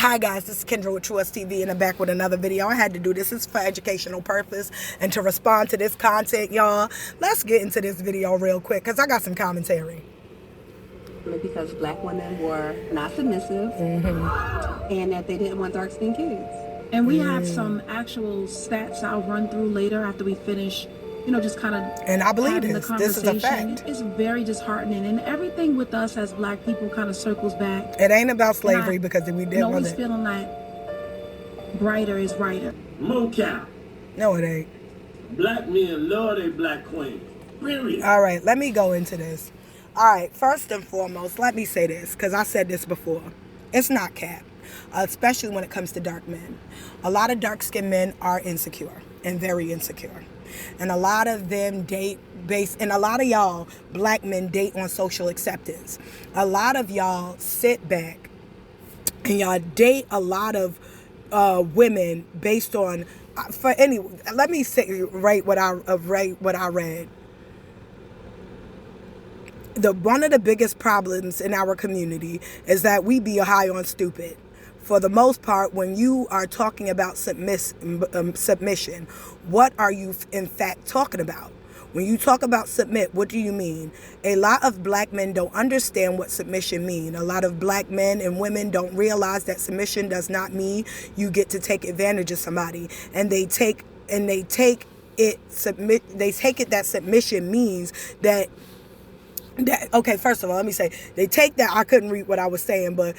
Hi guys, this is Kendra with True TV and I'm back with another video. I had to do this. It's for educational purpose and to respond to this content, y'all. Let's get into this video real quick because I got some commentary. Because black women were not submissive and that they didn't want dark-skinned kids. And we have some actual stats I'll run through later after we finish, just kind of and I believe having this. the conversation. This is a fact. It's very disheartening, and everything with us as black people kind of circles back. It ain't about slavery because we didn't want always it. Feeling like brighter is brighter. Mocap. No, it ain't. Black men love their black queen. Period. All right, let me go into this. All right, first and foremost, let me say this because I said this before. It's not cap, especially when it comes to dark men. A lot of dark-skinned men are insecure and very insecure. And a lot of them date based, and a lot of y'all black men date on social acceptance. A lot of y'all sit back and y'all date a lot of women based on, let me say right what I read. One of the biggest problems in our community is that we be high on stupid. For the most part, when you are talking about submission, what are you in fact talking about? When you talk about submit, what do you mean? A lot of black men don't understand what submission means. A lot of black men and women don't realize that submission does not mean you get to take advantage of somebody. And they take it that submission means that okay, first of all, let me say, they take that, I couldn't read what I was saying, but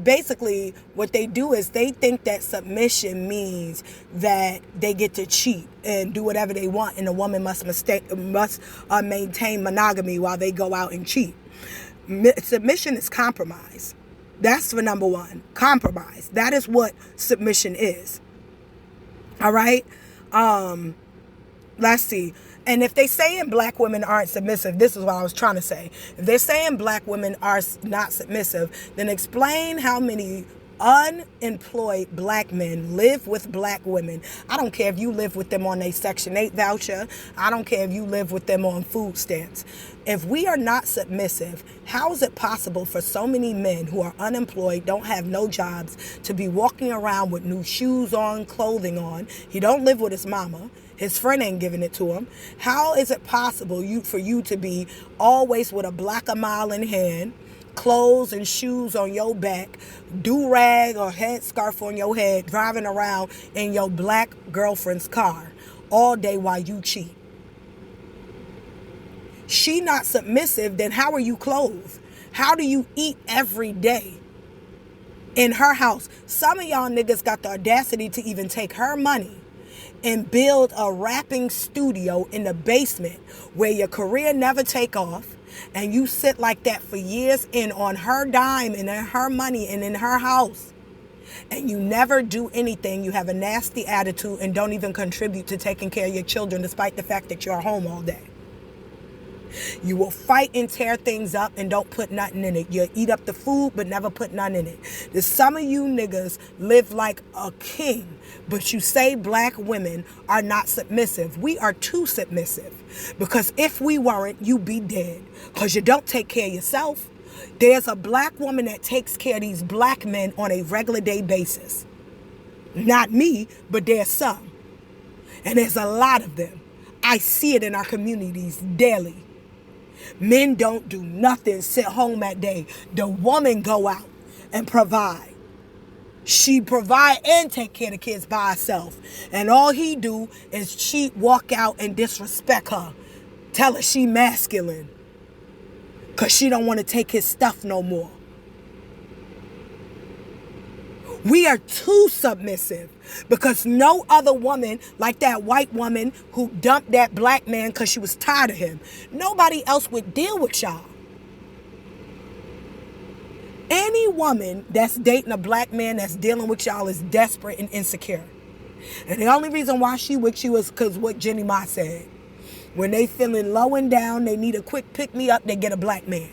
basically what they do is they think that submission means that they get to cheat and do whatever they want, and a woman must maintain monogamy while they go out and cheat. Submission is compromise. That's for number one, compromise. That is what submission is. All right? Let's see. And if they saying black women aren't submissive, this is what I was trying to say. If they're saying black women are not submissive, then explain how many unemployed black men live with black women. I don't care if you live with them on a Section 8 voucher. I don't care if you live with them on food stamps. If we are not submissive, how is it possible for so many men who are unemployed, don't have no jobs, to be walking around with new shoes on, clothing on? He don't live with his mama. His friend ain't giving it to him. How is it possible for you to be always with a Black a Mile in hand, clothes and shoes on your back, do-rag or headscarf on your head, driving around in your black girlfriend's car all day while you cheat? She not submissive, then how are you clothed? How do you eat every day in her house? Some of y'all niggas got the audacity to even take her money and build a rapping studio in the basement where your career never take off, and you sit like that for years in on her dime and in her money and in her house, and you never do anything. You have a nasty attitude and don't even contribute to taking care of your children despite the fact that you're home all day. You will fight and tear things up and don't put nothing in it. You eat up the food but never put none in it. Some of you niggas live like a king, but you say black women are not submissive. We are too submissive, because if we weren't, you'd be dead, because you don't take care of yourself. There's a black woman that takes care of these black men on a regular day basis. Not me, but there's some. And there's a lot of them. I see it in our communities daily. Men don't do nothing, sit home at day. The woman go out and provide. She provide and take care of the kids by herself. And all he do is cheat, walk out and disrespect her. Tell her she masculine, because she don't want to take his stuff no more. We are too submissive, because no other woman, like that white woman who dumped that black man because she was tired of him, nobody else would deal with y'all. Any woman that's dating a black man that's dealing with y'all is desperate and insecure. And the only reason why she with you is because what Jenny Ma said. When they feeling low and down, they need a quick pick-me-up, they get a black man.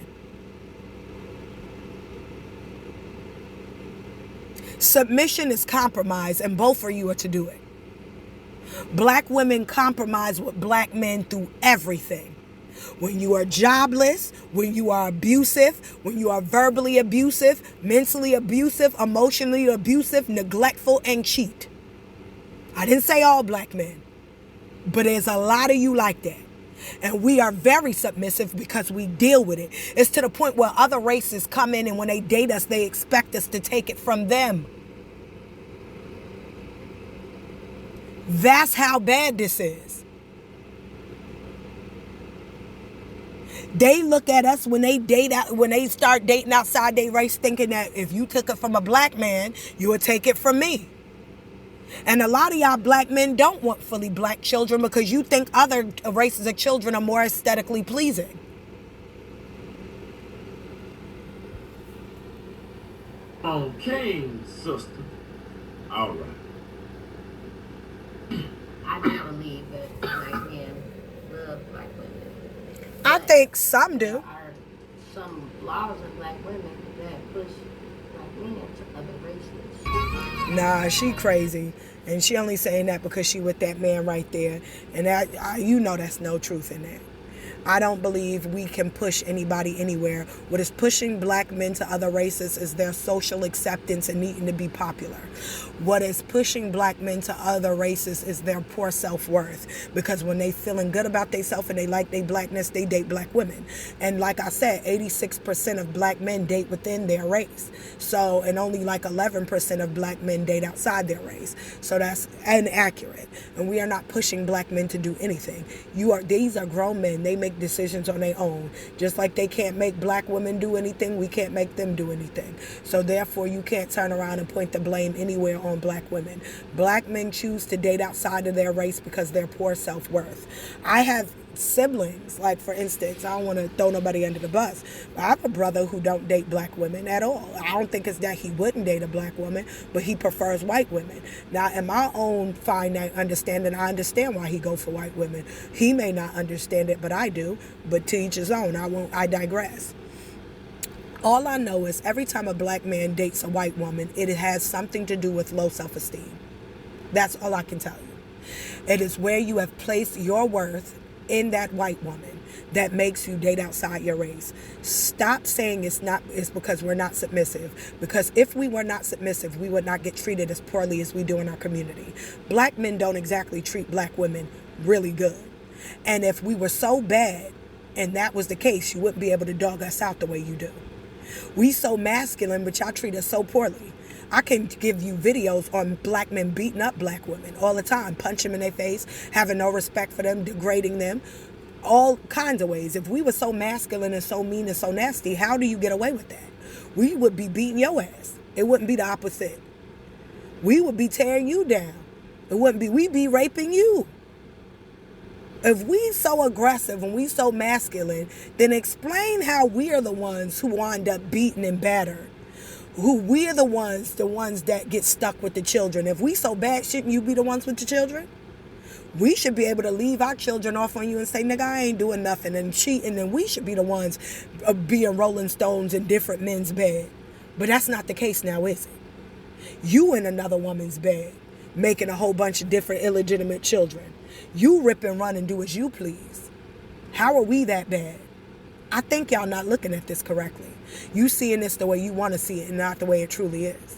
Submission is compromise, and both of you are to do it. Black women compromise with black men through everything. When you are jobless, when you are abusive, when you are verbally abusive, mentally abusive, emotionally abusive, neglectful, and cheat. I didn't say all black men, but there's a lot of you like that. And we are very submissive because we deal with it. It's to the point where other races come in and when they date us, they expect us to take it from them. That's how bad this is. They look at us when they start dating outside their race, thinking that if you took it from a black man, you would take it from me. And a lot of y'all black men don't want fully black children because you think other races of children are more aesthetically pleasing. Okay, sister. All right. I do believe that black men love black women. I think some do. There are some laws of black women that push black men to other races. Nah, she crazy. And she only saying that because she with that man right there. And that, you know that's no truth in that. I don't believe we can push anybody anywhere. What is pushing black men to other races is their social acceptance and needing to be popular. What is pushing black men to other races is their poor self-worth. Because when they feeling good about themselves and they like their blackness, they date black women. And like I said, 86% of black men date within their race. So, and only like 11% of black men date outside their race. So that's inaccurate. And we are not pushing black men to do anything. These are grown men. They make decisions on their own. Just like they can't make black women do anything, we can't make them do anything. So therefore, you can't turn around and point the blame anywhere on black women. Black men choose to date outside of their race because they're poor self-worth. I have siblings, like for instance, I don't want to throw nobody under the bus, but I have a brother who don't date black women at all. I don't think it's that he wouldn't date a black woman, but he prefers white women. Now, in my own finite understanding, I understand why he go for white women. He may not understand it, but I do. But to each his own. I digress. All I know is every time a black man dates a white woman, it has something to do with low self-esteem. That's all I can tell you. It is where you have placed your worth in that white woman that makes you date outside your race. Stop saying it's because we're not submissive. Because if we were not submissive, we would not get treated as poorly as we do in our community. Black men don't exactly treat black women really good. And if we were so bad, and that was the case, you wouldn't be able to dog us out the way you do. We so masculine, but y'all treat us so poorly. I can give you videos on black men beating up black women all the time, punch them in their face, having no respect for them, degrading them, all kinds of ways. If we were so masculine and so mean and so nasty, how do you get away with that? We would be beating your ass. It wouldn't be the opposite. We would be tearing you down. We'd be raping you. If we so aggressive and we so masculine, then explain how we are the ones who wind up beaten and battered. Who we're the ones that get stuck with the children. If we so bad, shouldn't you be the ones with the children? We should be able to leave our children off on you and say, nigga, I ain't doing nothing and cheat. And then we should be the ones being Rolling Stones in different men's bed. But that's not the case now, is it? You in another woman's bed, making a whole bunch of different illegitimate children. You rip and run and do as you please. How are we that bad? I think y'all not looking at this correctly. You seeing this the way you want to see it and not the way it truly is.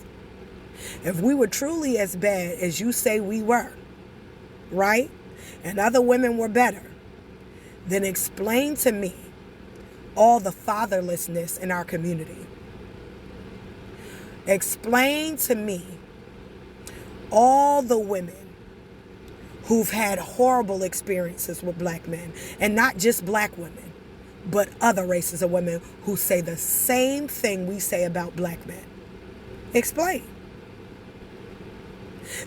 If we were truly as bad as you say we were, right, and other women were better, then explain to me all the fatherlessness in our community. Explain to me all the women who've had horrible experiences with black men, and not just black women, but other races of women who say the same thing we say about black men. Explain.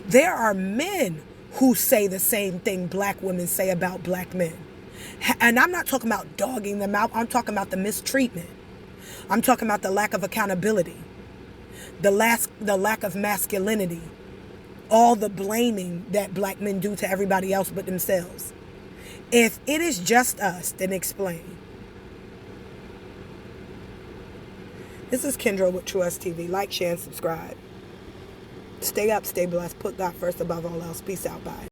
There are men who say the same thing black women say about black men. And I'm not talking about dogging them out. I'm talking about the mistreatment. I'm talking about the lack of accountability, the lack of masculinity, all the blaming that black men do to everybody else but themselves. If it is just us, then explain. This is Kendra with True Us TV. Like, share, and subscribe. Stay up, stay blessed. Put God first above all else. Peace out. Bye.